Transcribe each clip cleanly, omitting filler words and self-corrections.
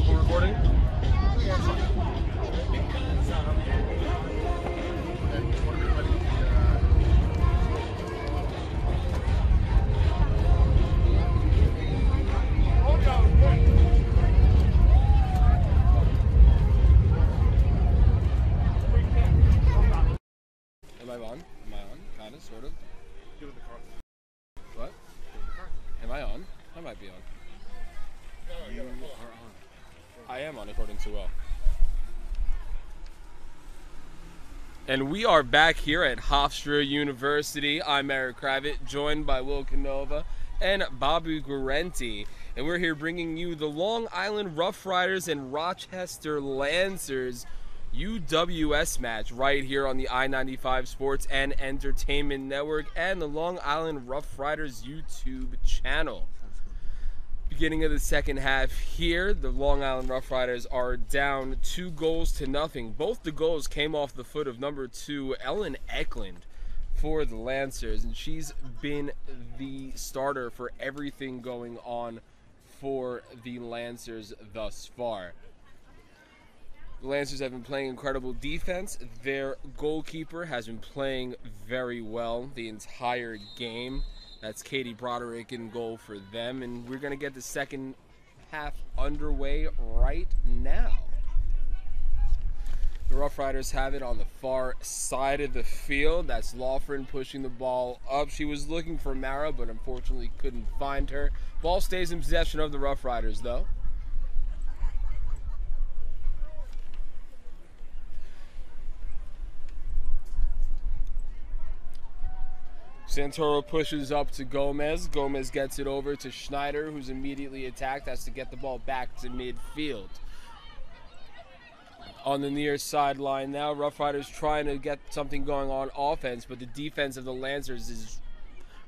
local recording? Am I on? Kind of, sort of. Give it the car. What? Am I on? I might be on. You are on. I am on, according to Will. And we are back here at Hofstra University. I'm Eric Kravitz, joined by Will Canova and Babu Guarenti. And we're here bringing you the Long Island Rough Riders and Rochester Lancers UWS match right here on the I-95 Sports and Entertainment Network and the Long Island Rough Riders YouTube channel. Beginning of the second half here, the Long Island Rough Riders are down 2-0. Both the goals came off the foot of number 2, Ellen Eklund, for the Lancers, and she's been the starter for everything going on for the Lancers thus far. The Lancers have been playing incredible defense. Their goalkeeper has been playing very well the entire game. That's Katie Broderick in goal for them. And we're going to get the second half underway right now. The Rough Riders have it on the far side of the field. That's Lawford pushing the ball up. She was looking for Mara, but unfortunately couldn't find her. Ball stays in possession of the Rough Riders, though. Santoro pushes up to Gomez. Gomez gets it over to Schneider, who's immediately attacked. Has to get the ball back to midfield. On the near sideline now, Rough Riders trying to get something going on offense, but the defense of the Lancers is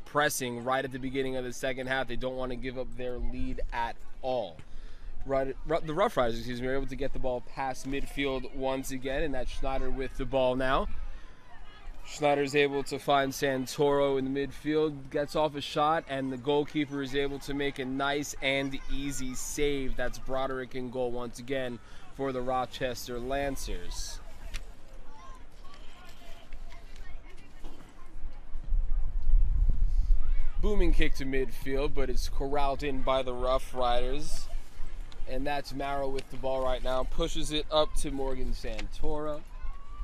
pressing right at the beginning of the second half. They don't want to give up their lead at all. The Rough Riders, are able to get the ball past midfield once again, and that's Schneider with the ball now. Schneider's able to find Santoro in the midfield, gets off a shot, and the goalkeeper is able to make a nice and easy save. That's Broderick in goal once again for the Rochester Lancers. Booming kick to midfield, but it's corralled in by the Rough Riders. And that's Mara with the ball right now. Pushes it up to Morgan Santoro,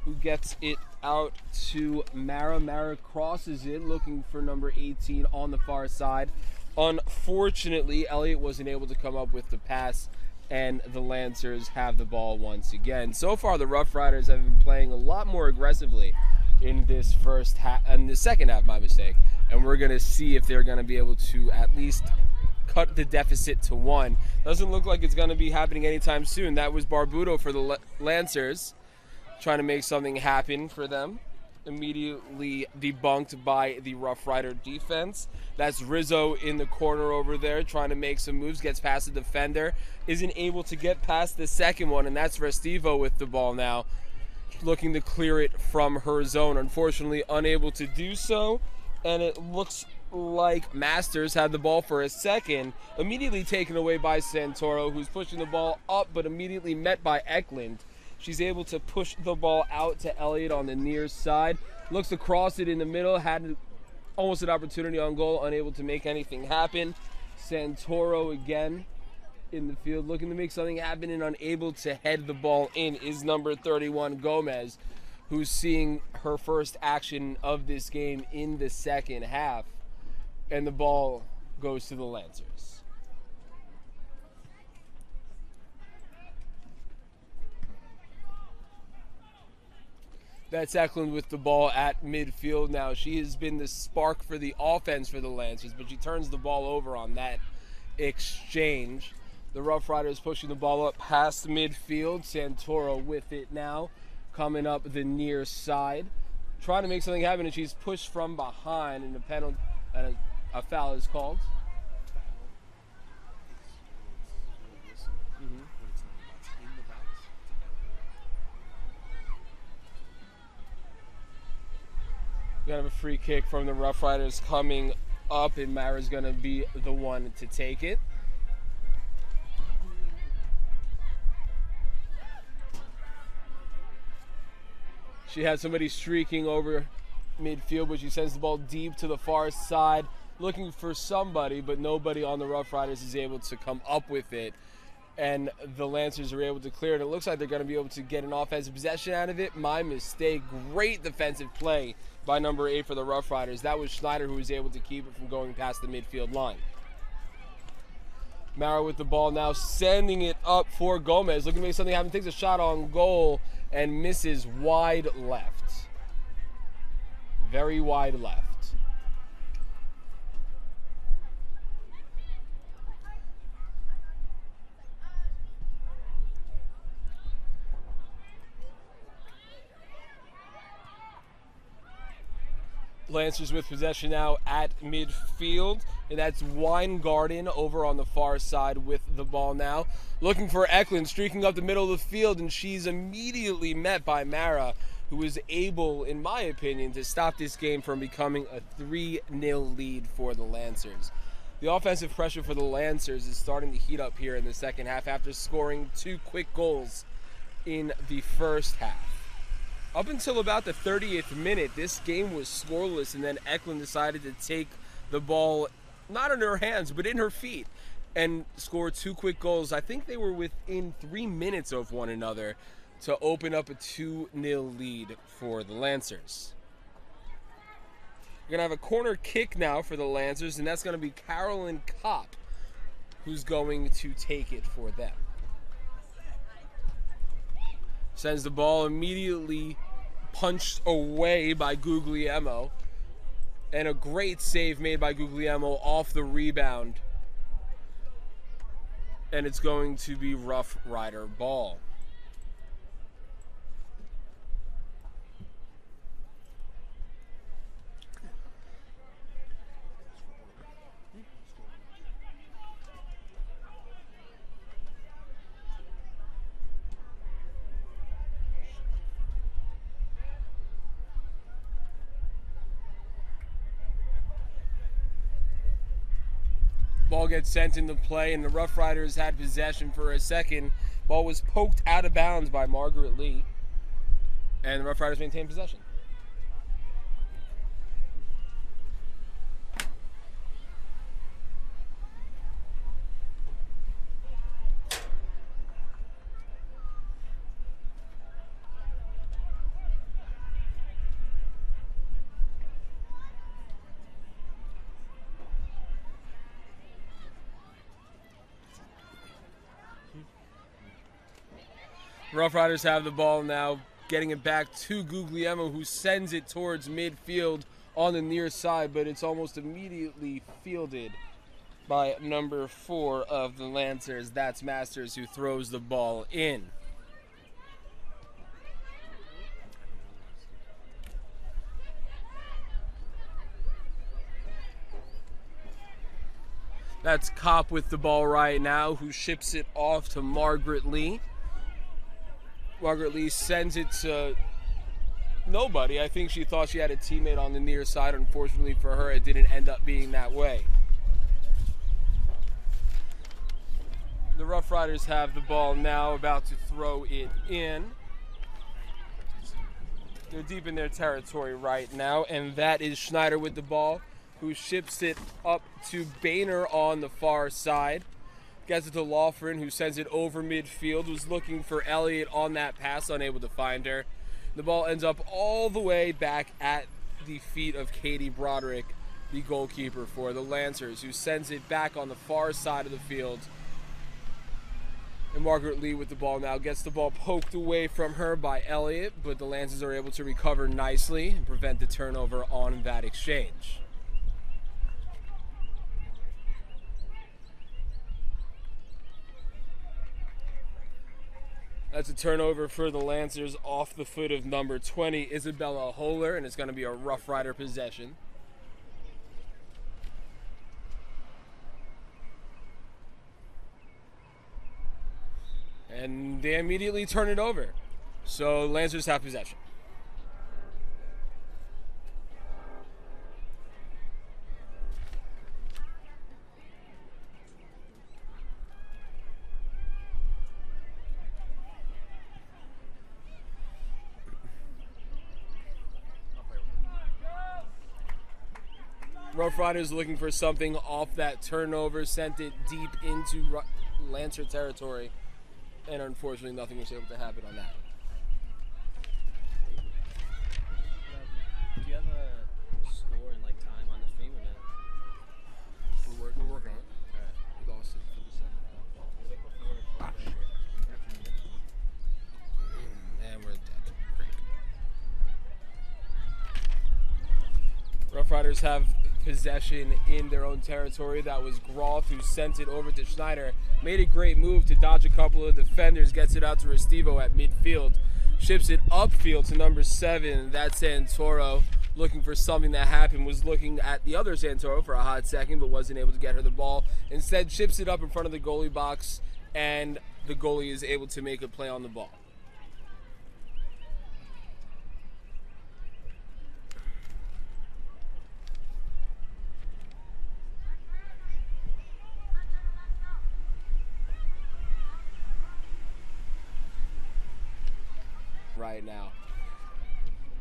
who gets it out to Mara. Mara crosses it, looking for number 18 on the far side. Unfortunately, Elliott wasn't able to come up with the pass, and the Lancers have the ball once again. So far, the Rough Riders have been playing a lot more aggressively in this first half, and the second half, my mistake. And we're going to see if they're going to be able to at least cut the deficit to 1. Doesn't look like it's going to be happening anytime soon. That was Barbuto for the Lancers, trying to make something happen for them. Immediately debunked by the Rough Rider defense. That's Rizzo in the corner over there, trying to make some moves, gets past the defender, isn't able to get past the second one, and that's Restivo with the ball now, looking to clear it from her zone. Unfortunately, unable to do so, and it looks like Masters had the ball for a second, immediately taken away by Santoro, who's pushing the ball up, but immediately met by Eklund. She's able to push the ball out to Elliott on the near side. Looks to cross it in the middle. Had almost an opportunity on goal. Unable to make anything happen. Santoro again in the field, looking to make something happen and unable to head the ball in is number 31, Gomez, who's seeing her first action of this game in the second half. And the ball goes to the Lancers. That's Eklund with the ball at midfield now. She has been the spark for the offense for the Lancers, but she turns the ball over on that exchange. The Rough Riders pushing the ball up past midfield. Santoro with it now, coming up the near side, trying to make something happen, and she's pushed from behind, and a foul is called. We have a free kick from the Rough Riders coming up, and Mara's going to be the one to take it. She has somebody streaking over midfield, but she sends the ball deep to the far side, looking for somebody, but nobody on the Rough Riders is able to come up with it. And the Lancers are able to clear it. It looks like they're going to be able to get an offensive possession out of it. My mistake. Great defensive play by number 8 for the Rough Riders. That was Schneider who was able to keep it from going past the midfield line. Mara with the ball now, sending it up for Gomez. Looking to make something happen. Takes a shot on goal and misses wide left. Very wide left. Lancers with possession now at midfield, and that's Weingarten over on the far side with the ball now. Looking for Eklund, streaking up the middle of the field, and she's immediately met by Mara, who is able, in my opinion, to stop this game from becoming a 3-0 lead for the Lancers. The offensive pressure for the Lancers is starting to heat up here in the second half after scoring 2 quick goals in the first half. Up until about the 30th minute, this game was scoreless, and then Eklund decided to take the ball, not in her hands, but in her feet, and score 2 quick goals. I think they were within 3 minutes of one another to open up a 2-0 lead for the Lancers. We're going to have a corner kick now for the Lancers, and that's going to be Carolyn Kopp who's going to take it for them. Sends the ball immediately punched away by Guglielmo. And a great save made by Guglielmo off the rebound. And it's going to be Rough Rider ball. Ball gets sent into play, and the Rough Riders had possession for a second. Ball was poked out of bounds by Margaret Lee, and the Rough Riders maintained possession. Rough Riders have the ball now, getting it back to Guglielmo, who sends it towards midfield on the near side, but it's almost immediately fielded by number 4 of the Lancers. That's Masters, who throws the ball in. That's Kopp with the ball right now, who ships it off to Margaret Lee. Margaret Lee sends it to nobody. I think she thought she had a teammate on the near side. Unfortunately for her, it didn't end up being that way. The Rough Riders have the ball now, about to throw it in. They're deep in their territory right now, and that is Schneider with the ball, who ships it up to Boehner on the far side. Gets it to Lawford, who sends it over midfield. Was looking for Elliott on that pass, unable to find her. The ball ends up all the way back at the feet of Katie Broderick, the goalkeeper for the Lancers, who sends it back on the far side of the field. And Margaret Lee with the ball now gets the ball poked away from her by Elliott, but the Lancers are able to recover nicely and prevent the turnover on that exchange. That's a turnover for the Lancers off the foot of number 20, Isabella Holer, and it's going to be a Rough Rider possession. And they immediately turn it over. So Lancers have possession. Rough Riders looking for something off that turnover, sent it deep into Lancer territory, and unfortunately nothing was able to happen on that. Do you have a score and like time on the stream or no? We're working on it. All right. We lost it for the second half. And we're dead. Great. Rough Riders have possession in their own territory. That was Groth who sent it over to Schneider. Made a great move to dodge a couple of defenders. Gets it out to Restivo at midfield. Ships it upfield to number 7. That's Santoro. Looking for something that happened. Was looking at the other Santoro for a hot second, but wasn't able to get her the ball. Instead, chips it up in front of the goalie box, and the goalie is able to make a play on the ball. Right now.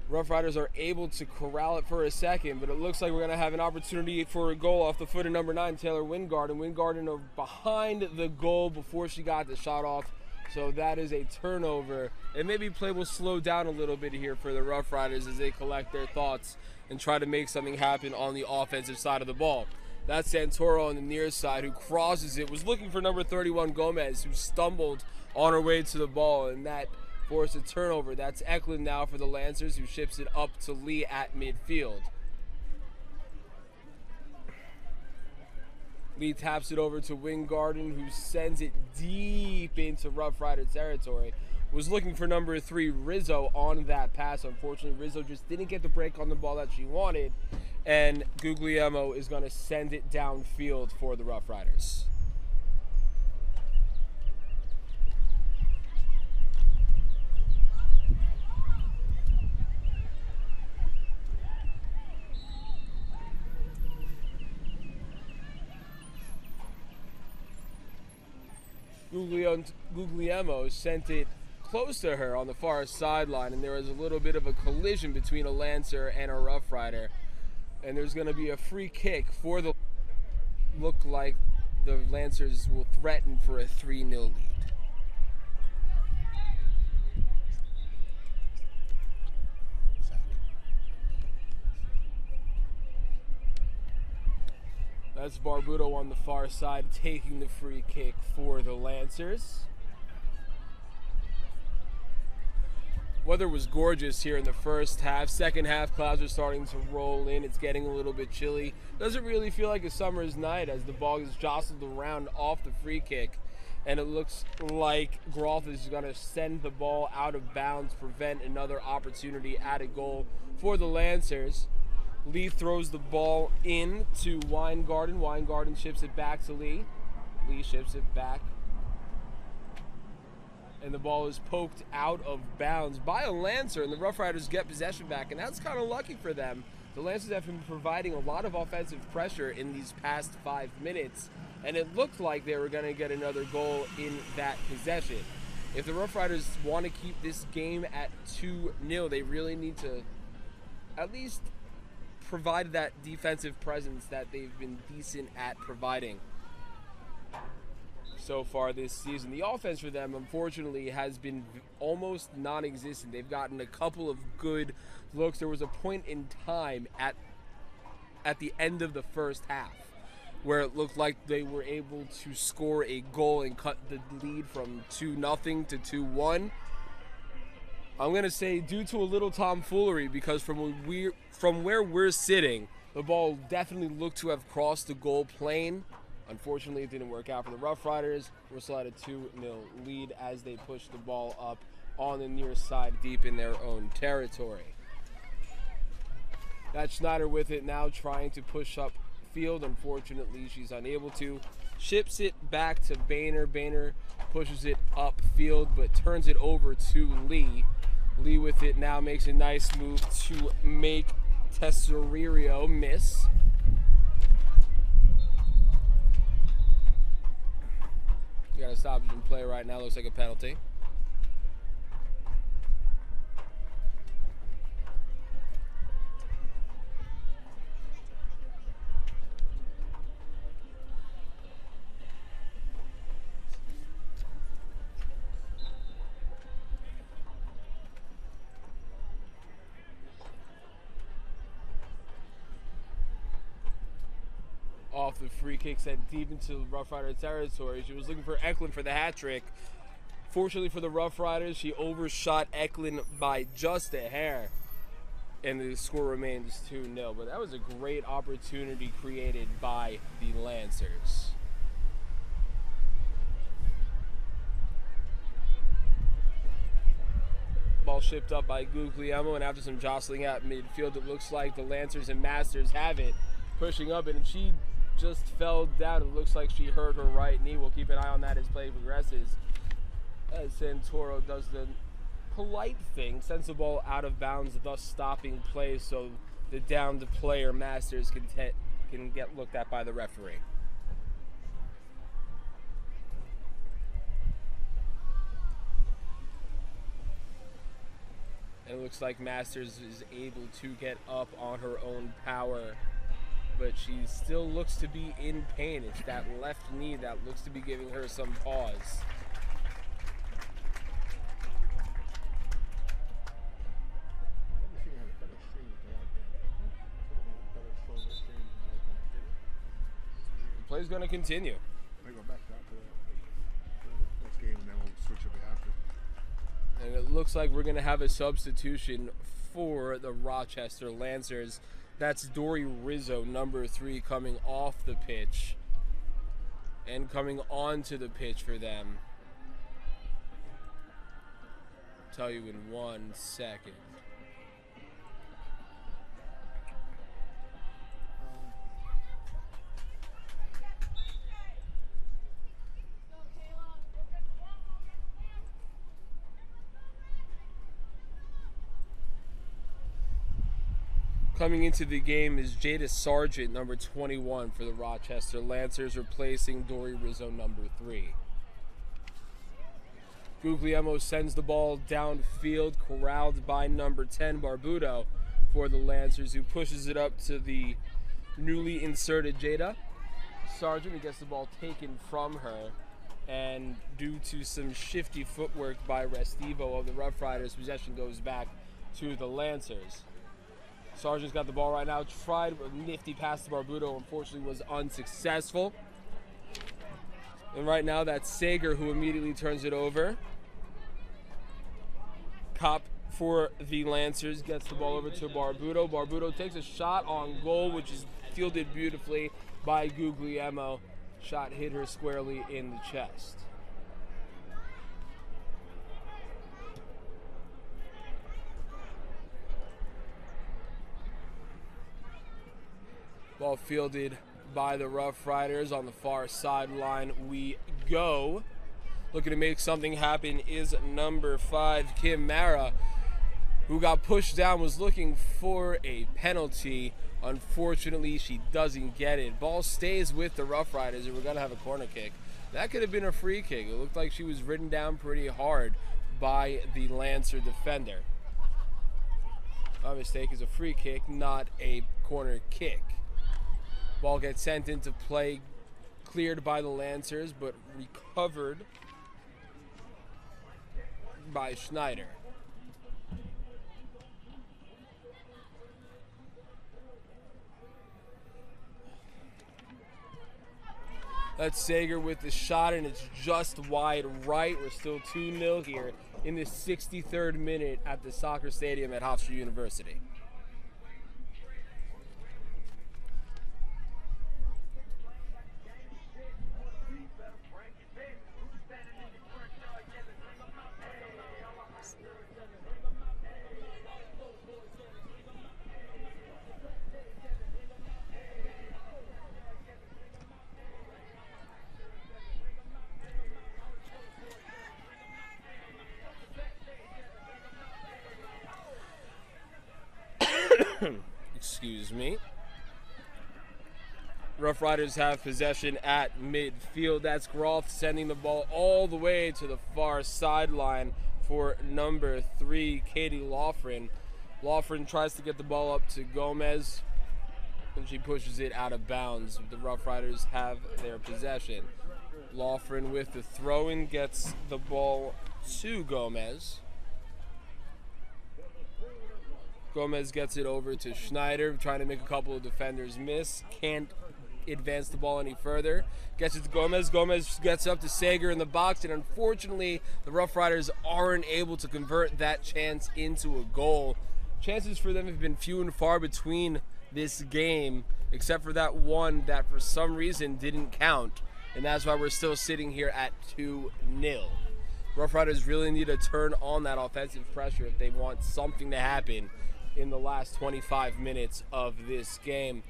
Rough Riders are able to corral it for a second, but it looks like we're going to have an opportunity for a goal off the foot of number 9, Taylor Wingard. And Wingard are behind the goal before she got the shot off. So that is a turnover. And maybe play will slow down a little bit here for the Rough Riders as they collect their thoughts and try to make something happen on the offensive side of the ball. That's Santoro on the near side who crosses it. Was looking for number 31, Gomez, who stumbled on her way to the ball. And that force a turnover. That's Eklund now for the Lancers, who ships it up to Lee at midfield. Lee taps it over to Wingarden, who sends it deep into Rough Rider territory. Was looking for number 3, Rizzo, on that pass. Unfortunately, Rizzo just didn't get the break on the ball that she wanted, and Guglielmo is going to send it downfield for the Rough Riders. Guglielmo sent it close to her on the far sideline, and there was a little bit of a collision between a Lancer and a Rough Rider. And there's going to be a free kick for the... Look like the Lancers will threaten for a 3-0 lead. That's Barbuto on the far side taking the free kick for the Lancers. Weather was gorgeous here in the first half. Second half, clouds are starting to roll in. It's getting a little bit chilly. Doesn't really feel like a summer's night as the ball is jostled around off the free kick. And it looks like Groth is going to send the ball out of bounds, prevent another opportunity at a goal for the Lancers. Lee throws the ball in to Weingarten. Weingarten ships it back to Lee. Lee ships it back. And the ball is poked out of bounds by a Lancer, and the Rough Riders get possession back, and that's kind of lucky for them. The Lancers have been providing a lot of offensive pressure in these past 5 minutes, and it looked like they were going to get another goal in that possession. If the Rough Riders want to keep this game at 2-0, they really need to at least provide that defensive presence that they've been decent at providing so far this season. The offense for them, unfortunately, has been almost non-existent. They've gotten a couple of good looks. There was a point in time at the end of the first half where it looked like they were able to score a goal and cut the lead from 2-0 to 2-1. I'm going to say due to a little tomfoolery, because from where we're sitting, the ball definitely looked to have crossed the goal plane. Unfortunately, it didn't work out for the Rough Riders. We're still at a 2-0 lead as they push the ball up on the near side deep in their own territory. That's Schneider with it now, trying to push up field. Unfortunately, she's unable to. Ships it back to Boehner. Boehner pushes it upfield, but turns it over to Lee. Lee with it now makes a nice move to make Tesorio miss. You got a stoppage in play right now. Looks like a penalty. off the free kick, sent deep into Rough Rider territory. She was looking for Eklund for the hat trick. Fortunately for the Rough Riders, she overshot Eklund by just a hair, and the score remains 2-0. But that was a great opportunity created by the Lancers. Ball shipped up by Guglielmo, and after some jostling at midfield, it looks like the Lancers and Masters have it, pushing up, and she just fell down. It looks like she hurt her right knee. We'll keep an eye on that as play progresses. As Santoro does the polite thing, sends the ball out of bounds, thus stopping play so the downed player Masters can get looked at by the referee. And it looks like Masters is able to get up on her own power, but she still looks to be in pain. It's that left knee that looks to be giving her some pause. The play's going to continue. They go back to the next game, and then we'll switch it after. And it looks like we're going to have a substitution for the Rochester Lancers. That's Dory Rizzo, number 3, coming off the pitch and coming onto the pitch for them. I'll tell you in 1 second. Coming into the game is Jada Sargent, number 21 for the Rochester Lancers, replacing Dory Rizzo, number 3. Guglielmo sends the ball downfield, corralled by number 10, Barbudo, for the Lancers, who pushes it up to the newly inserted Jada Sargent, who gets the ball taken from her, and due to some shifty footwork by Restivo of the Rough Riders, possession goes back to the Lancers. Sargent's got the ball right now. Tried a nifty pass to Barbudo, unfortunately was unsuccessful. And right now that's Sager who immediately turns it over. Cop for the Lancers gets the ball over to Barbudo. Barbudo takes a shot on goal, which is fielded beautifully by Guglielmo. Shot hit her squarely in the chest. Ball fielded by the Rough Riders. On the far sideline we go. Looking to make something happen is number 5, Kim Mara, who got pushed down, was looking for a penalty. Unfortunately, she doesn't get it. Ball stays with the Rough Riders, and we're going to have a corner kick. That could have been a free kick. It looked like she was ridden down pretty hard by the Lancer defender. My mistake, is a free kick, not a corner kick. Ball gets sent into play, cleared by the Lancers, but recovered by Schneider. That's Sager with the shot, and it's just wide right. We're still 2-0 here in the 63rd minute at the soccer stadium at Hofstra University. Excuse me. Rough Riders have possession at midfield. That's Groth sending the ball all the way to the far sideline for number 3, Katie Loughran. Loughran tries to get the ball up to Gomez, and she pushes it out of bounds. The Rough Riders have their possession. Loughran with the throw-in gets the ball to Gomez. Gomez gets it over to Schneider, trying to make a couple of defenders miss. Can't advance the ball any further. Gets it to Gomez. Gomez gets up to Sager in the box, and unfortunately, the Rough Riders aren't able to convert that chance into a goal. Chances for them have been few and far between this game, except for that one that for some reason didn't count, and that's why we're still sitting here at 2-0. Rough Riders really need to turn on that offensive pressure if they want something to happen in the last 25 minutes of this game.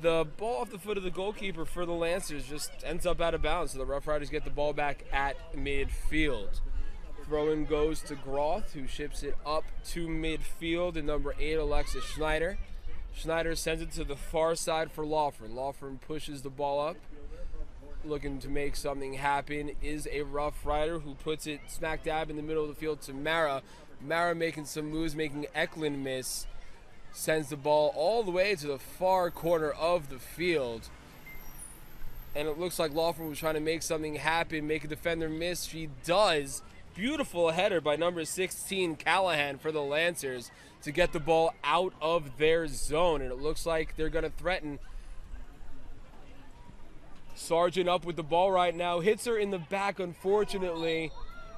The ball off the foot of the goalkeeper for the Lancers just ends up out of bounds, so the Rough Riders get the ball back at midfield. Throw-in goes to Groth, who ships it up to midfield, and number 8, Alexis Schneider. Schneider sends it to the far side for Lawford. Lawford pushes the ball up, looking to make something happen, is a Rough Rider who puts it smack dab in the middle of the field to Mara. Mara making some moves, making Eklund miss. Sends the ball all the way to the far corner of the field. And it looks like Lawford was trying to make something happen, make a defender miss. She does. Beautiful header by number 16, Callahan, for the Lancers to get the ball out of their zone. And it looks like they're going to threaten. Sargent up with the ball right now. Hits her in the back, unfortunately.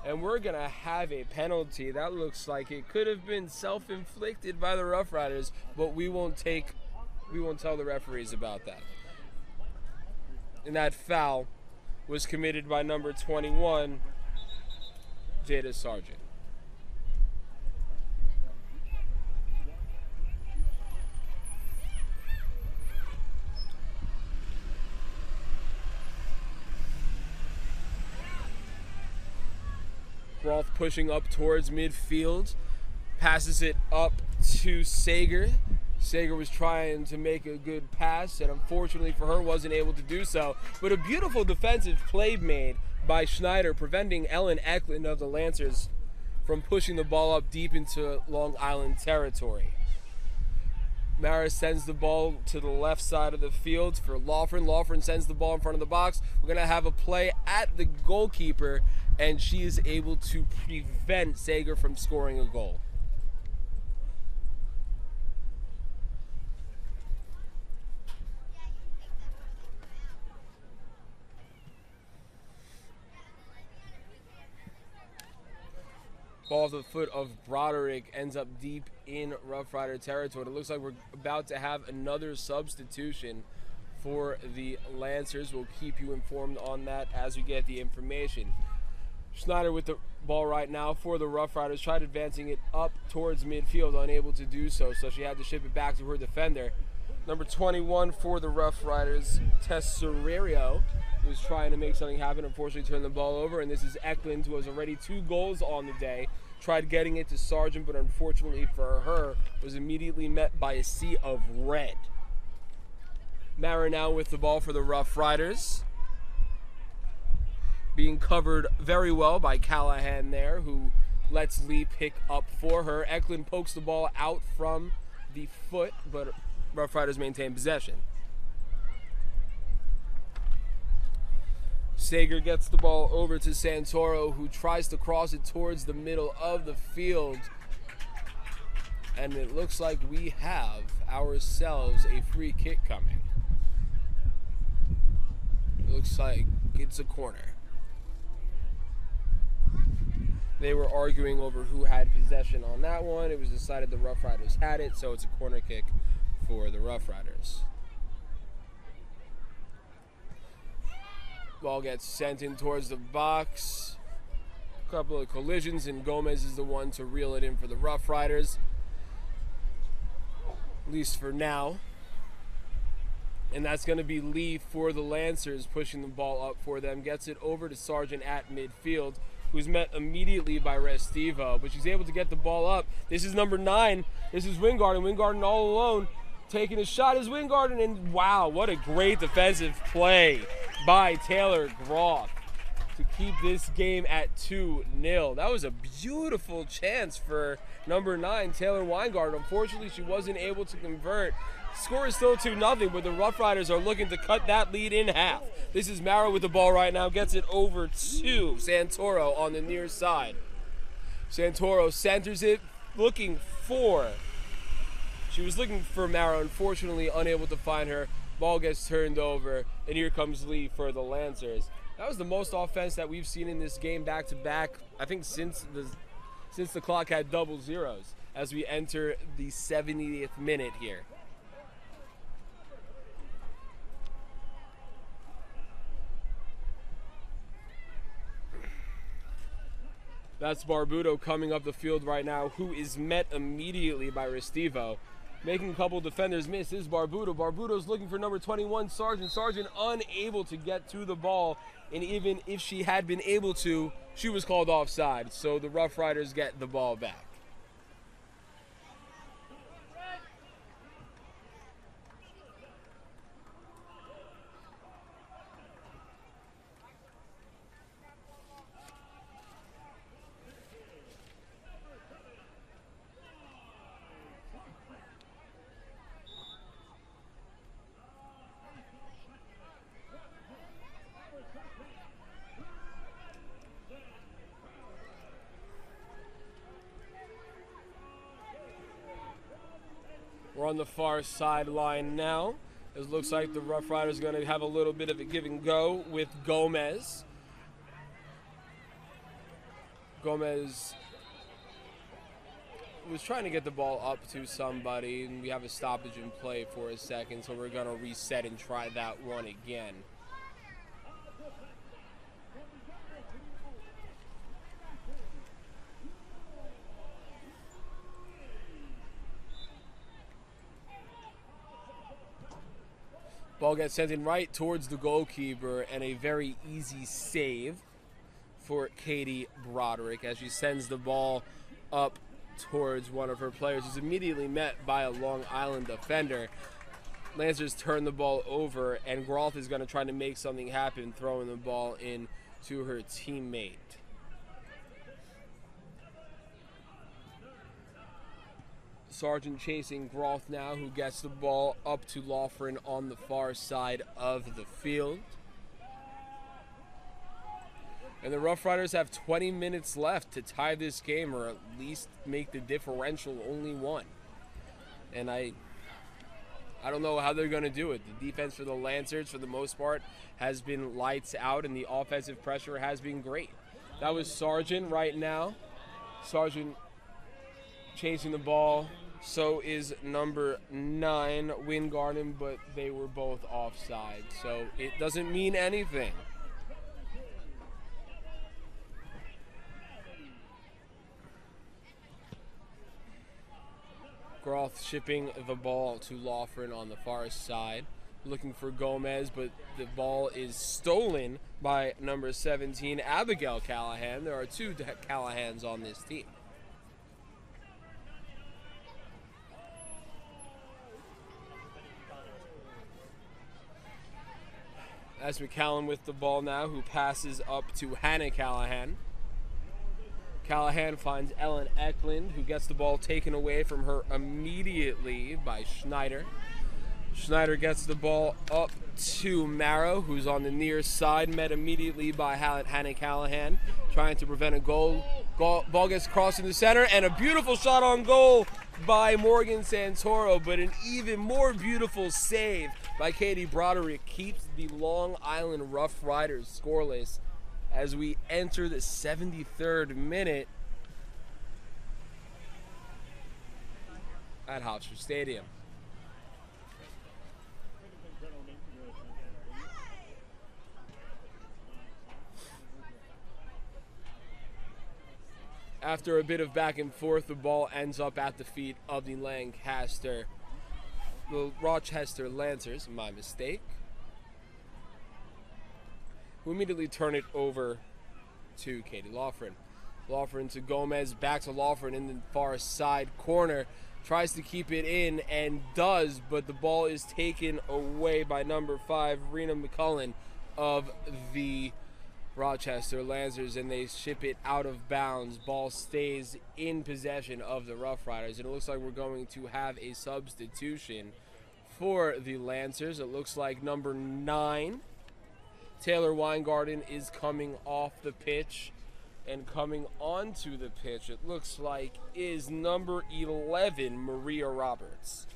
And we're going to have a penalty. That looks like it could have been self-inflicted by the Rough Riders, but we won't tell the referees about that. And that foul was committed by number 21, Jada Sargent. Roth pushing up towards midfield, passes it up to Sager. Sager was trying to make a good pass, and unfortunately for her, wasn't able to do so. But a beautiful defensive play made by Schneider, preventing Ellen Eklund of the Lancers from pushing the ball up deep into Long Island territory. Mara sends the ball to the left side of the field for Lawford. Lawford sends the ball in front of the box. We're going to have a play at the goalkeeper, and she is able to prevent Sager from scoring a goal. Ball off the foot of Broderick ends up deep in Rough Rider territory. It looks like we're about to have another substitution for the Lancers. We'll keep you informed on that as we get the information. Schneider with the ball right now for the Rough Riders. Tried advancing it up towards midfield, unable to do so, so she had to ship it back to her defender. Number 21 for the Rough Riders, Tesserio, was trying to make something happen. Unfortunately, turned the ball over, and this is Eklund, who has already 2 goals on the day. Tried getting it to Sargent, but unfortunately for her, was immediately met by a sea of red. Mara now with the ball for the Rough Riders. Being covered very well by Callahan there, who lets Lee pick up for her. Eklund pokes the ball out from the foot, but Rough Riders maintain possession. Sager gets the ball over to Santoro, who tries to cross it towards the middle of the field. And it looks like we have ourselves a free kick coming. It looks like it's a corner. They were arguing over who had possession on that one. It was decided the Rough Riders had it, so it's a corner kick for the Rough Riders. Ball gets sent in towards the box. A couple of collisions, and Gomez is the one to reel it in for the Rough Riders. At least for now. And that's going to be Lee for the Lancers, pushing the ball up for them. Gets it over to Sargent at midfield, who's met immediately by Restivo, but she's able to get the ball up. This is number 9. This is Wingarden. Wingarden all alone. Taking a shot is Wingarden, and wow, what a great defensive play by Taylor Groth to keep this game at 2-0. That was a beautiful chance for number 9, Taylor Wingarden. Unfortunately, she wasn't able to convert. Score is still 2-0, but the Rough Riders are looking to cut that lead in half. This is Mara with the ball right now, gets it over to Santoro on the near side. Santoro centers it, she was looking for Mara, unfortunately unable to find her. Ball gets turned over, and here comes Lee for the Lancers. That was the most offense that we've seen in this game back to back, I think since the clock had double zeros, as we enter the 70th minute here. That's Barbuto coming up the field right now, who is met immediately by Restivo. Making a couple defenders miss is Barbuto. Barbuto's looking for number 21, Sargent. Sargent unable to get to the ball, and even if she had been able to, she was called offside. So the Rough Riders get the ball back. We're on the far sideline now. It looks like the Rough Riders are going to have a little bit of a give and go with Gomez. Gomez was trying to get the ball up to somebody, and we have a stoppage in play for a second, so we're going to reset and try that one again. Ball gets sent in right towards the goalkeeper, and a very easy save for Katie Broderick as she sends the ball up towards one of her players, who's immediately met by a Long Island defender. Lancers turn the ball over, and Groth is going to try to make something happen, throwing the ball in to her teammate. Sargent chasing Groth now, who gets the ball up to Loughran on the far side of the field. And the Rough Riders have 20 minutes left to tie this game, or at least make the differential only one. And I don't know how they're going to do it. The defense for the Lancers, for the most part, has been lights out, and the offensive pressure has been great. That was Sargent right now. Sargent chasing the ball. So is number 9, Wingarden, but they were both offside, so it doesn't mean anything. Groth shipping the ball to Loughran on the far side, looking for Gomez, but the ball is stolen by number 17, Abigail Callahan. There are 2 Callahans on this team. As McCallum with the ball now, who passes up to Hannah Callahan. Callahan finds Ellen Eklund, who gets the ball taken away from her immediately by Schneider. Schneider gets the ball up to Marrow, who's on the near side, met immediately by Hannah Callahan, trying to prevent a goal. Ball gets crossed in the center, and a beautiful shot on goal by Morgan Santoro, but an even more beautiful save by Katie Broderick keeps the Long Island Rough Riders scoreless as we enter the 73rd minute at Hofstra Stadium. After a bit of back and forth, the ball ends up at the feet of the Rochester Lancers, my mistake, who immediately turn it over to Katie Loughran. Loughran to Gomez, back to Loughran in the far side corner, tries to keep it in and does, but the ball is taken away by number 5, Rena McCullen of the Rochester Lancers, and they ship it out of bounds. Ball stays in possession of the Rough Riders, and it looks like we're going to have a substitution for the Lancers. It looks like number 9, Taylor Weingarten, is coming off the pitch, and coming onto the pitch, it looks like, is number 11, Maria Roberts.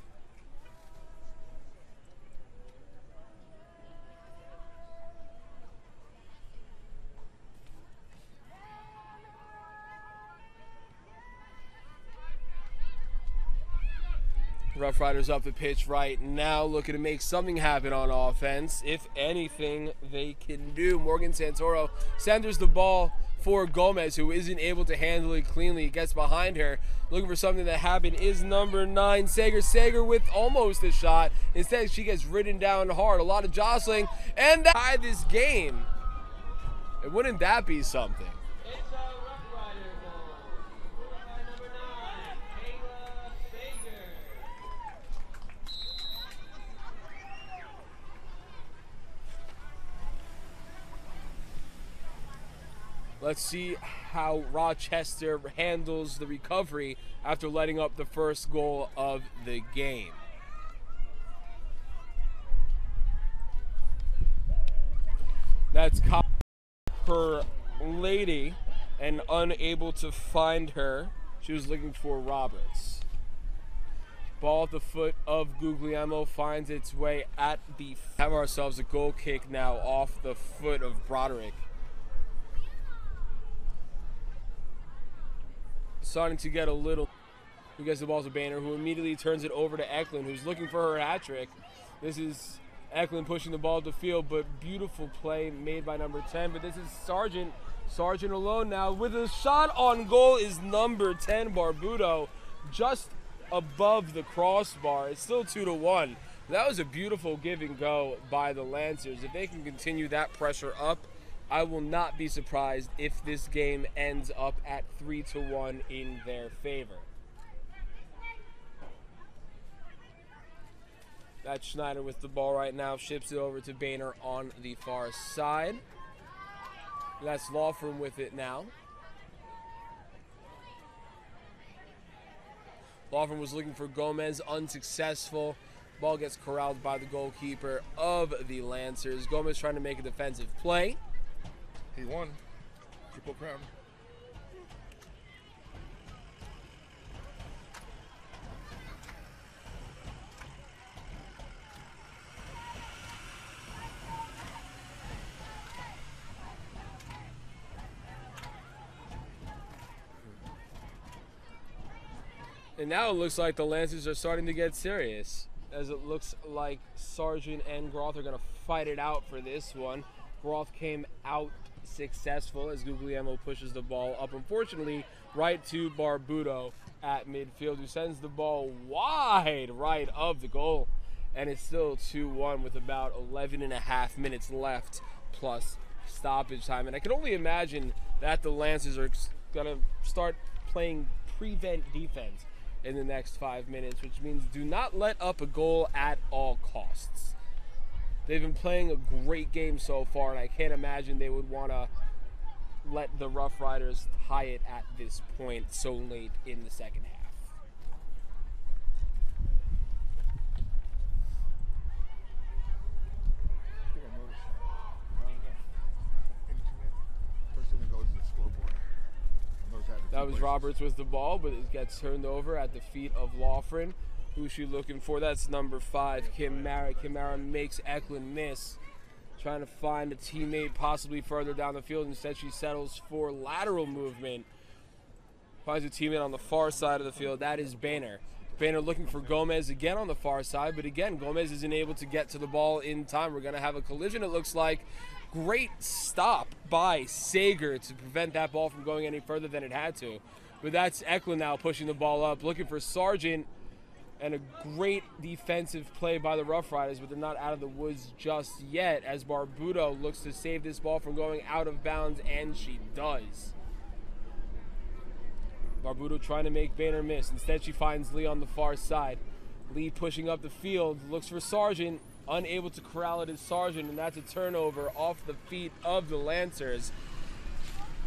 Rough Riders up the pitch right now, looking to make something happen on offense. If anything, they can do. Morgan Santoro centers the ball for Gomez, who isn't able to handle it cleanly. Gets behind her, looking for something to happen, is number 9, Sager. Sager with almost a shot. Instead, she gets ridden down hard. A lot of jostling, and tie this game. And wouldn't that be something? It's a Rough Rider goal. Scored by number 9, Kayla Sager. Let's see how Rochester handles the recovery after letting up the first goal of the game. That's her lady and unable to find her. She was looking for Roberts. Ball at the foot of Guglielmo finds its way at the... Have ourselves a goal kick now off the foot of Broderick. Starting to get a little... Who gets the ball to Boehner, who immediately turns it over to Eklund, who's looking for her hat trick. This is Eklund pushing the ball to field, but beautiful play made by number 10. But this is Sargent. Sargent alone now with a shot on goal is number 10, Barbuto, just above the crossbar. It's still 2-1. That was a beautiful give and go by the Lancers. If they can continue that pressure up, I will not be surprised if this game ends up at 3-1 in their favor. That's Schneider with the ball right now, ships it over to Boehner on the far side. That's Lawford with it now. Lawford was looking for Gomez, unsuccessful. Ball gets corralled by the goalkeeper of the Lancers. Gomez trying to make a defensive play. He won. Triple Crown. And now it looks like the Lancers are starting to get serious, as it looks like Sargent and Groth are going to fight it out for this one. Groth came out successful as Guglielmo pushes the ball up, unfortunately, right to Barbuto at midfield, who sends the ball wide right of the goal. And it's still 2-1 with about 11.5 minutes left plus stoppage time. And I can only imagine that the Lancers are going to start playing prevent defense in the next 5 minutes, which means do not let up a goal at all costs. They've been playing a great game so far, and I can't imagine they would want to let the Rough Riders tie it at this point so late in the second half. That was Roberts with the ball, but it gets turned over at the feet of Lawford. Who's she looking for? That's number 5, Kim Mara. Kim Mara makes Eklund miss, trying to find a teammate possibly further down the field. Instead, she settles for lateral movement. Finds a teammate on the far side of the field. That is Boehner. Boehner looking for Gomez again on the far side, but again, Gomez isn't able to get to the ball in time. We're going to have a collision, it looks like. Great stop by Sager to prevent that ball from going any further than it had to. But that's Eklund now pushing the ball up, looking for Sargent, and a great defensive play by the Rough Riders, but they're not out of the woods just yet as Barbuto looks to save this ball from going out of bounds, and she does. Barbuto trying to make Boehner miss. Instead, she finds Lee on the far side. Lee pushing up the field, looks for Sargent. Unable to corral it is Sargent, and that's a turnover off the feet of the Lancers.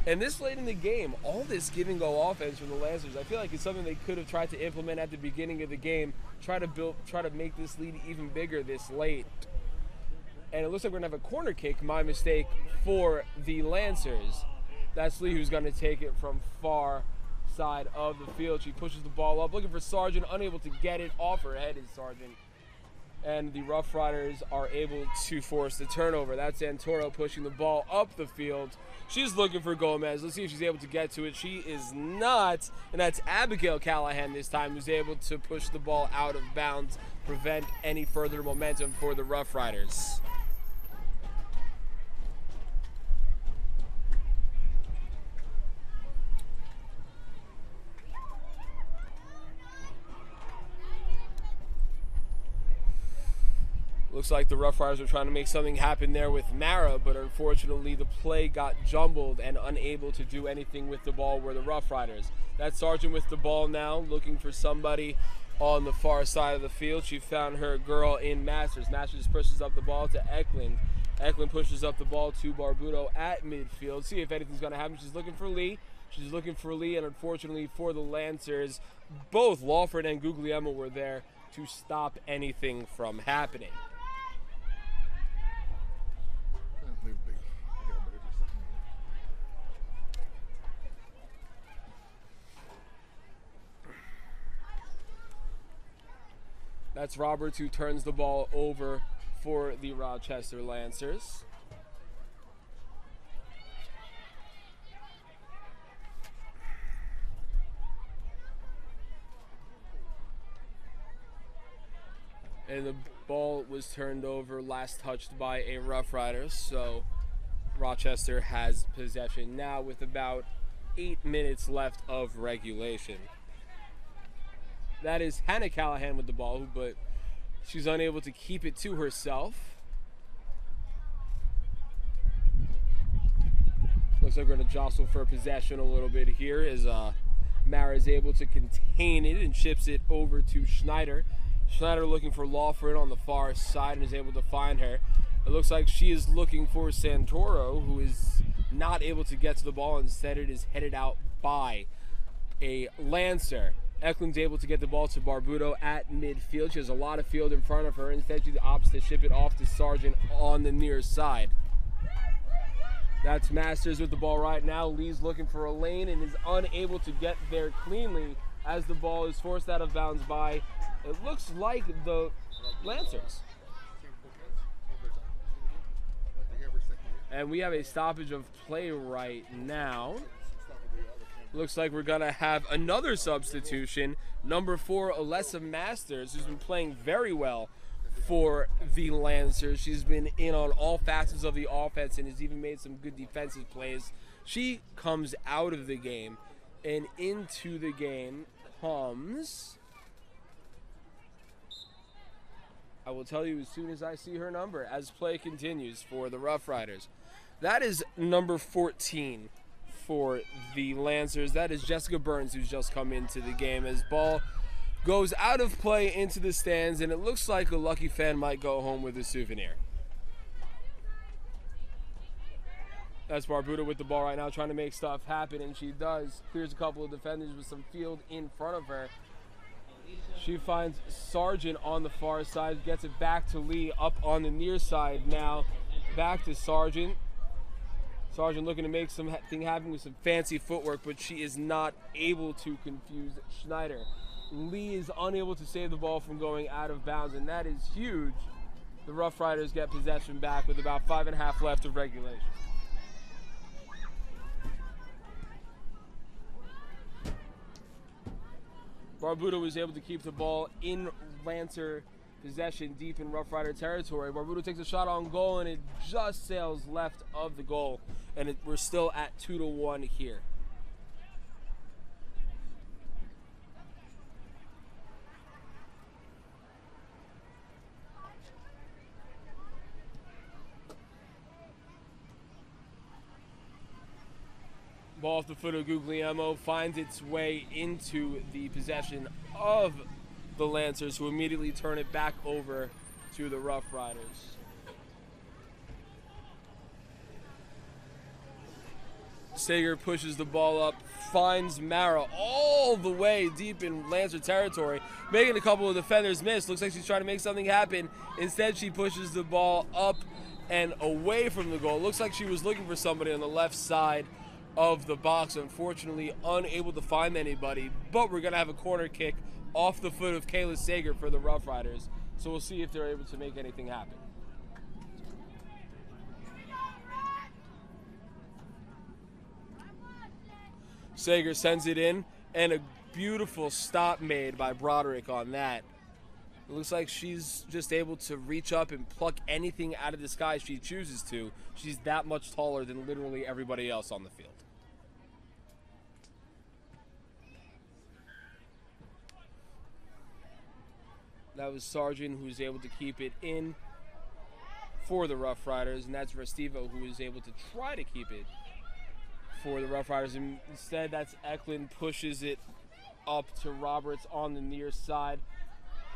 And this late in the game, all this give-and-go offense from the Lancers, I feel like it's something they could have tried to implement at the beginning of the game, try to make this lead even bigger this late. And it looks like we're going to have a corner kick, my mistake, for the Lancers. That's Lee who's going to take it from far side of the field. She pushes the ball up, looking for Sargent, unable to get it off her head is Sargent. and the Rough Riders are able to force the turnover. That's Santoro pushing the ball up the field. She's looking for Gomez. Let's see if she's able to get to it. She is not, and that's Abigail Callahan this time, who's able to push the ball out of bounds, prevent any further momentum for the Rough Riders. Looks like the Rough Riders are trying to make something happen there with Mara, but unfortunately the play got jumbled and unable to do anything with the ball were the Rough Riders. That's Sargent with the ball now, looking for somebody on the far side of the field. She found her girl in Masters. Masters pushes up the ball to Eklund. Eklund pushes up the ball to Barbuto at midfield. See if anything's going to happen. She's looking for Lee. She's looking for Lee, and unfortunately for the Lancers, both Lawford and Guglielmo were there to stop anything from happening. That's Roberts who turns the ball over for the Rochester Lancers. And the ball was turned over, last touched by a Rough Rider, so Rochester has possession now with about 8 minutes left of regulation. That is Hannah Callahan with the ball, but she's unable to keep it to herself. Looks like we're going to jostle for possession a little bit here as Mara is able to contain it and chips it over to Schneider. Schneider looking for Lawford on the far side and is able to find her. It looks like she is looking for Santoro, who is not able to get to the ball. Instead, it is headed out by a Lancer. Eklund's able to get the ball to Barbuto at midfield. She has a lot of field in front of her. Instead, she opts to ship it off to Sargent on the near side. That's Masters with the ball right now. Lee's looking for a lane and is unable to get there cleanly as the ball is forced out of bounds by, it looks like, the Lancers. And we have a stoppage of play right now. Looks like we're going to have another substitution. Number 4, Alessa Masters, who's been playing very well for the Lancers. She's been in on all facets of the offense and has even made some good defensive plays. She comes out of the game, and into the game comes, I will tell you as soon as I see her number, as play continues for the Rough Riders. That is number 14. For the Lancers. That is Jessica Burns, who's just come into the game as ball goes out of play into the stands, and it looks like a lucky fan might go home with a souvenir. That's Barbuto with the ball right now, trying to make stuff happen, and she does. Clears a couple of defenders with some field in front of her. She finds Sargent on the far side, gets it back to Lee up on the near side now. Back to Sargent. Sargent looking to make something happen with some fancy footwork, but she is not able to confuse Schneider. Lee is unable to save the ball from going out of bounds, and that is huge. The Rough Riders get possession back with about 5.5 left of regulation. Barbuto was able to keep the ball in Lancer possession deep in Rough Rider territory. Barbuto takes a shot on goal, and it just sails left of the goal. And we're still at 2-1 here. Ball off the foot of Guglielmo finds its way into the possession of the Lancers, who immediately turn it back over to the Rough Riders. Sager pushes the ball up, finds Mara all the way deep in Lancer territory, making a couple of defenders miss. Looks like she's trying to make something happen. Instead, she pushes the ball up and away from the goal. Looks like she was looking for somebody on the left side of the box. Unfortunately, unable to find anybody, but we're going to have a corner kick off the foot of Kayla Sager for the Rough Riders. So we'll see if they're able to make anything happen. Sager sends it in, and a beautiful stop made by Broderick on that. It looks like she's just able to reach up and pluck anything out of the sky she chooses to. She's that much taller than literally everybody else on the field. That was Sargent, who was able to keep it in for the Rough Riders, and that's Restivo, who was able to try to keep it for the Rough Riders. And instead, that's Eklund, pushes it up to Roberts on the near side,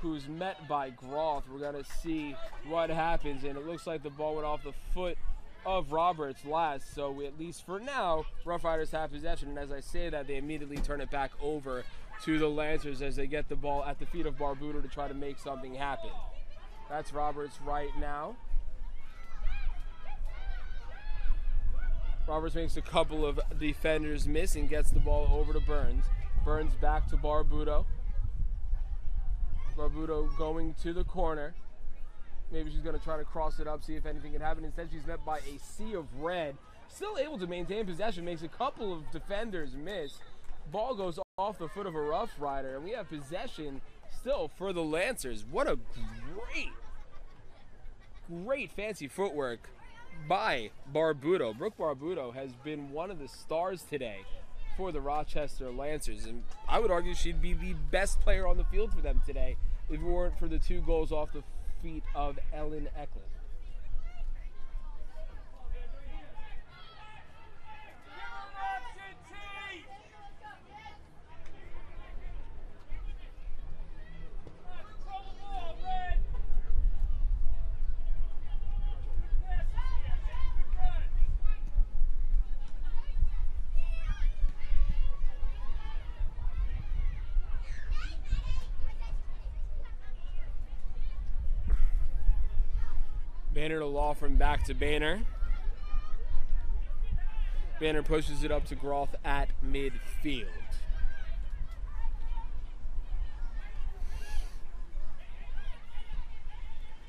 who's met by Groth. We're going to see what happens, and it looks like the ball went off the foot of Roberts last, so at least for now, Rough Riders have possession, and as I say that, they immediately turn it back over to the Lancers as they get the ball at the feet of Barbuto to try to make something happen. That's Roberts right now. Roberts makes a couple of defenders miss and gets the ball over to Burns. Burns back to Barbuto. Barbuto going to the corner. Maybe she's going to try to cross it up, see if anything can happen. Instead, she's met by a sea of red. Still able to maintain possession, makes a couple of defenders miss. Ball goes off the foot of a Rough Rider, and we have possession still for the Lancers. What a great fancy footwork by Barbuto. Brooke Barbuto has been one of the stars today for the Rochester Lancers, and I would argue she'd be the best player on the field for them today if it weren't for the 2 goals off the feet of Ellen Eklund. Banner to Lawford, back to Banner. Banner pushes it up to Groth at midfield.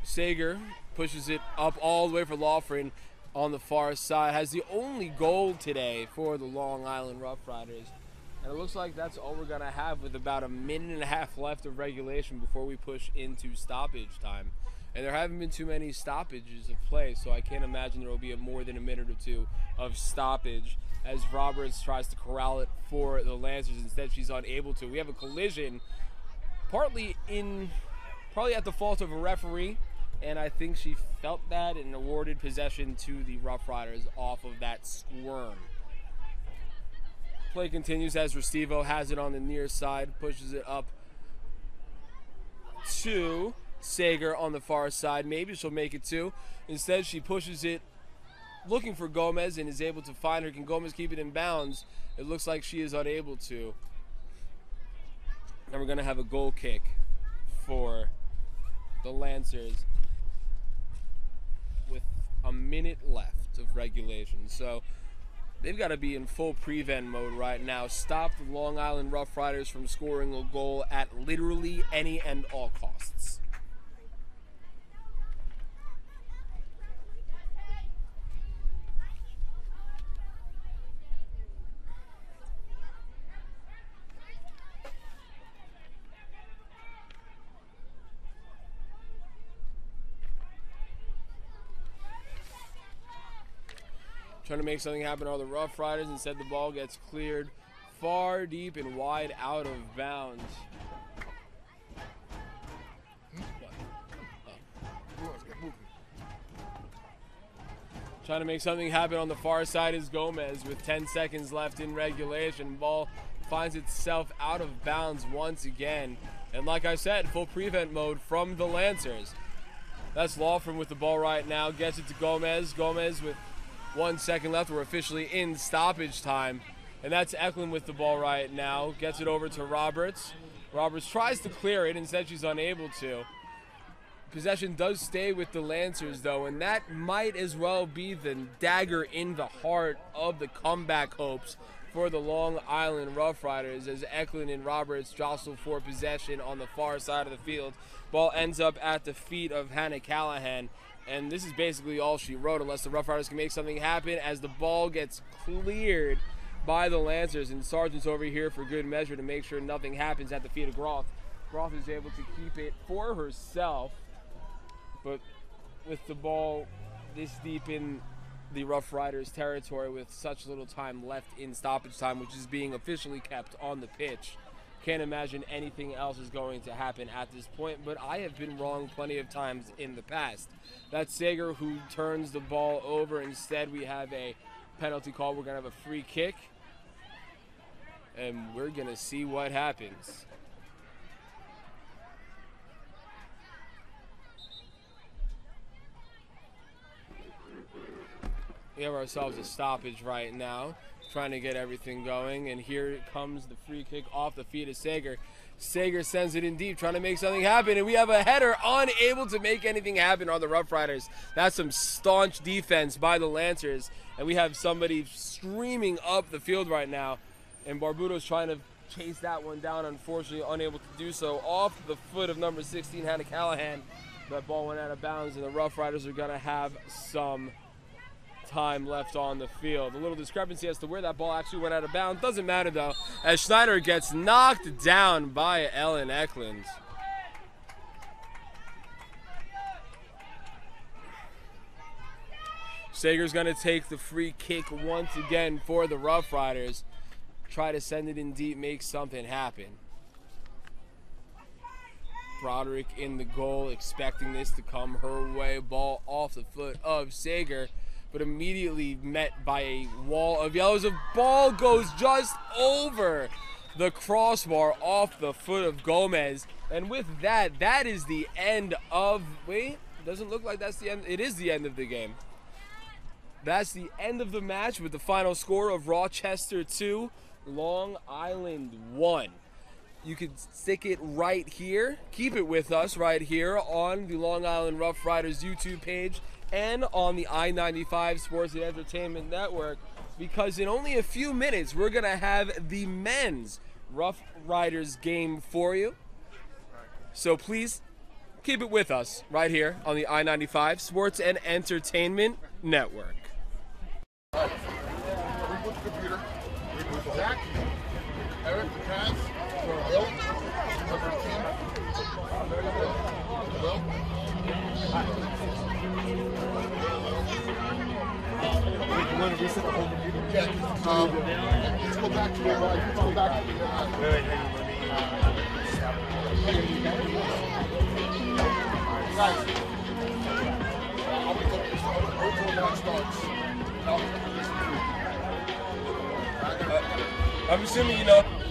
Sager pushes it up all the way for Lawford on the far side. Has the only goal today for the Long Island Rough Riders. And it looks like that's all we're going to have with about a minute and a half left of regulation before we push into stoppage time. And there haven't been too many stoppages of play, so I can't imagine there will be more than a minute or two of stoppage as Roberts tries to corral it for the Lancers. Instead, she's unable to. We have a collision, probably at the fault of a referee, and I think she felt that and awarded possession to the Rough Riders off of that squirm. Play continues as Restivo has it on the near side, pushes it up to Sager on the far side. Maybe she'll make it 2. Instead, she pushes it looking for Gomez and is able to find her. Can Gomez keep it in bounds? It looks like she is unable to. And we're going to have a goal kick for the Lancers with a minute left of regulation. So they've got to be in full prevent mode right now. Stop the Long Island Rough Riders from scoring a goal at literally any and all costs. Trying to make something happen are the Rough Riders. Instead, the ball gets cleared far deep and wide out of bounds. Trying to make something happen on the far side is Gomez with 10 seconds left in regulation. Ball finds itself out of bounds once again. And like I said, full prevent mode from the Lancers. That's Lawford with the ball right now. Gets it to Gomez. Gomez with 1 second left. We're officially in stoppage time. And that's Eklund with the ball right now. Gets it over to Roberts. Roberts tries to clear it. Instead, she's unable to. Possession does stay with the Lancers, though, and that might as well be the dagger in the heart of the comeback hopes for the Long Island Rough Riders as Eklund and Roberts jostle for possession on the far side of the field. Ball ends up at the feet of Hannah Callahan, and this is basically all she wrote, unless the Rough Riders can make something happen as the ball gets cleared by the Lancers, and Sargent's over here for good measure to make sure nothing happens at the feet of Groth. Groth is able to keep it for herself, but with the ball this deep in the Rough Riders territory with such little time left in stoppage time, which is being officially kept on the pitch, can't imagine anything else is going to happen at this point, but I have been wrong plenty of times in the past. That's Sager who turns the ball over. Instead, we have a penalty call. We're going to have a free kick, and we're going to see what happens. We have ourselves a stoppage right now, trying to get everything going, and here comes the free kick off the feet of Sager. Sager sends it in deep, trying to make something happen, and we have a header unable to make anything happen on the Rough Riders. That's some staunch defense by the Lancers, and we have somebody streaming up the field right now, and Barbudo's trying to chase that one down, unfortunately unable to do so. Off the foot of number 16, Hannah Callahan. That ball went out of bounds, and the Rough Riders are going to have some time left on the field. A little discrepancy as to where that ball actually went out of bounds. Doesn't matter, though, as Schneider gets knocked down by Ellen Eklund. Sager's going to take the free kick once again for the Rough Riders. Try to send it in deep, make something happen. Broderick in the goal, expecting this to come her way. Ball off the foot of Sager, but immediately met by a wall of yellows. The ball goes just over the crossbar off the foot of Gomez. And with that, that is the end of, wait, doesn't look like that's the end. It is the end of the game. That's the end of the match with the final score of Rochester 2, Long Island 1. You can stick it right here. Keep it with us right here on the Long Island Rough Riders YouTube page and on the I-95 Sports and Entertainment Network, because in only a few minutes we're going to have the men's Rough Riders game for you. So please keep it with us right here on the I-95 Sports and Entertainment Network. Reboot the computer. Reboot Zach. Eric, Kaz. Will. Number 10. Will. You want to reset the whole computer? Yeah. Let's go back to the let's go back to the Wait, hang on, let me stop. guys. I'll be looking until that starts. I'm assuming you know.